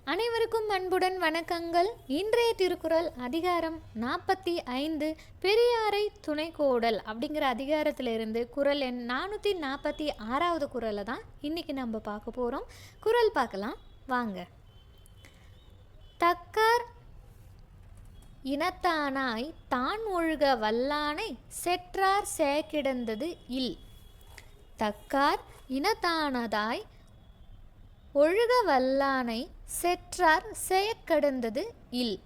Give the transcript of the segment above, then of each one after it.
அனைவருக்கும் அன்புடன் வணக்கங்கள். இன்றைய திருக்குறள் அதிகாரம் 45 பெரியாரை துணைக்கோடல் அப்படிங்கிற அதிகாரத்திலிருந்து குறள் எண் 446வது குறளை தான் இன்னைக்கு நம்ம பார்க்க போகிறோம். குறள் பார்க்கலாம் வாங்க. தக்கார் இனத்தானாய் தான் ஒழுக வல்லானை செற்றார் சேக்கிடந்தது இல். தக்கார் இனத்தானதாய் ஒழுக வல்லானை செற்றார் செயக்கடந்தது இல்.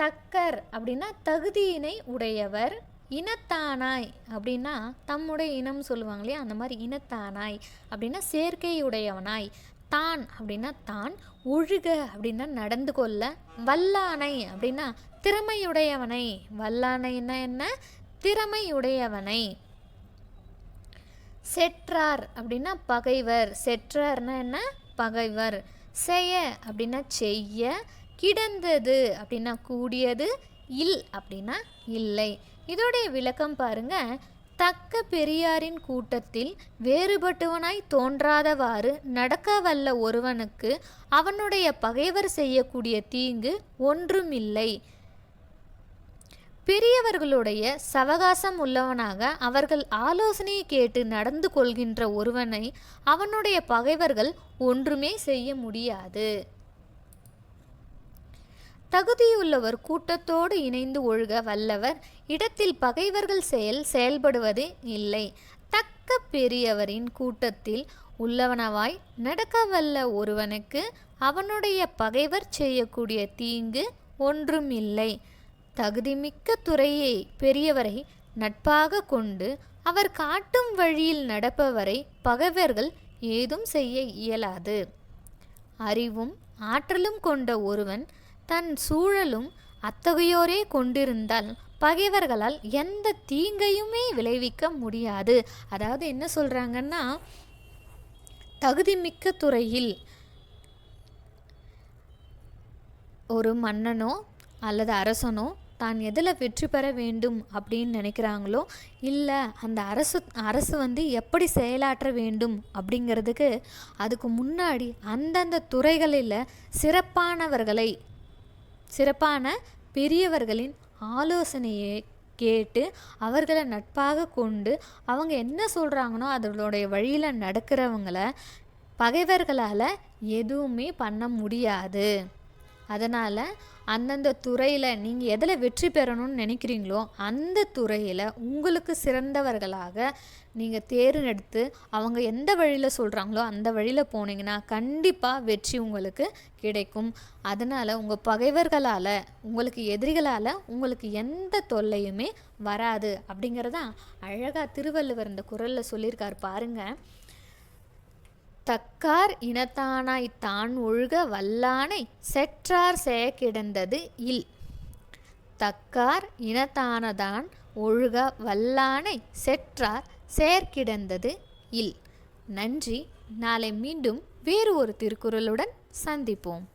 தக்கர் அப்படின்னா தகுதியினை உடையவர், இனத்தானாய் அப்படின்னா தம்முடைய இனம் சொல்லுவாங்க இல்லையா, அந்த மாதிரி இனத்தானாய் அப்படின்னா சேர்க்கையுடையவனாய், தான் அப்படின்னா தான், ஒழுக அப்படின்னா நடந்து கொள்ள, வல்லானை அப்படின்னா திறமையுடையவனை, வல்லானைன்னா என்ன திறமையுடையவனை, செற்றார் அப்படின்னா பகைவர், செற்றார்னா என்ன பகைவர், செய அப்படின்னா செய்ய, கிடந்தது அப்படின்னா கூடியது, இல் அப்படின்னா இல்லை. இதோடைய விளக்கம் பாருங்க. தக்க பெரியாரின் கூட்டத்தில் வேறுபட்டவனாய் தோன்றாதவாறு நடக்க வல்ல ஒருவனுக்கு அவனுடைய பகைவர் செய்யக்கூடிய தீங்கு ஒன்றுமில்லை. பெரியவர்களுடைய சவகாசம் உள்ளவனாக அவர்கள் ஆலோசனையை கேட்டு நடந்து கொள்கின்ற ஒருவனை அவனுடைய பகைவர்கள் ஒன்றுமே செய்ய முடியாது. தகுதியுள்ளவர் கூட்டத்தோடு இணைந்து ஒழுக வல்லவர் இடத்தில் பகைவர்கள் செயல்படுவது இல்லை. தக்க பெரியவரின் கூட்டத்தில் உள்ளவனவாய் நடக்க வல்ல ஒருவனுக்கு அவனுடைய பகைவர் செய்யக்கூடிய தீங்கு ஒன்றுமில்லை. தகுதிமிக்க துறையை பெரியவரை நட்பாக கொண்டு அவர் காட்டும் வழியில் நடப்பவரை பகைவர்கள் ஏதும் செய்ய இயலாது. அறிவும் ஆற்றலும் கொண்ட ஒருவன் தன் சூழலும் அத்தகையோரே கொண்டிருந்தால் பகைவர்களால் எந்த தீங்கையுமே விளைவிக்க முடியாது. அதாவது என்ன சொல்கிறாங்கன்னா, தகுதிமிக்க துறையில் ஒரு மன்னனோ அல்லது அரசனோ தான் எதில் வெற்றி பெற வேண்டும் அப்படின்னு நினைக்கிறாங்களோ, இல்லை அந்த அரசு எப்படி செயலாற்ற வேண்டும் அப்படிங்கிறதுக்கு அதுக்கு முன்னாடி அந்தந்த துறைகளில் சிறப்பான பெரியவர்களின் ஆலோசனையை கேட்டு அவர்களை நட்பாக கொண்டு அவங்க என்ன சொல்கிறாங்களோ அதனுடைய வழியில் நடக்கிறவங்கள பகைவர்களால் எதுவுமே பண்ண முடியாது. அதனால் அந்தந்த துறையில் நீங்கள் எதில் வெற்றி பெறணும்னு நினைக்கிறீங்களோ அந்த துறையில் உங்களுக்கு சிறந்தவர்களாக நீங்கள் தேர்ந்தெடுத்து அவங்க எந்த வழியில் சொல்கிறாங்களோ அந்த வழியில் போனீங்கன்னா கண்டிப்பாக வெற்றி உங்களுக்கு கிடைக்கும். அதனால் உங்கள் பகைவர்களால், உங்களுக்கு எதிரிகளால் உங்களுக்கு எந்த தொல்லையுமே வராது அப்படிங்கிறதான் அழகாக திருவள்ளுவர் இந்த குறளில் சொல்லியிருக்கார் பாருங்கள். தக்கார் இனத்தானாய் தான் ஒழுக வல்லானை செற்றார் செயக்கிடந்தது இல். தக்கார் இனத்தானதான் ஒழுக வல்லானை செற்றார் செயற்கிடந்தது இல். நன்றி. நாளை மீண்டும் வேறு ஒரு திருக்குறளுடன் சந்திப்போம்.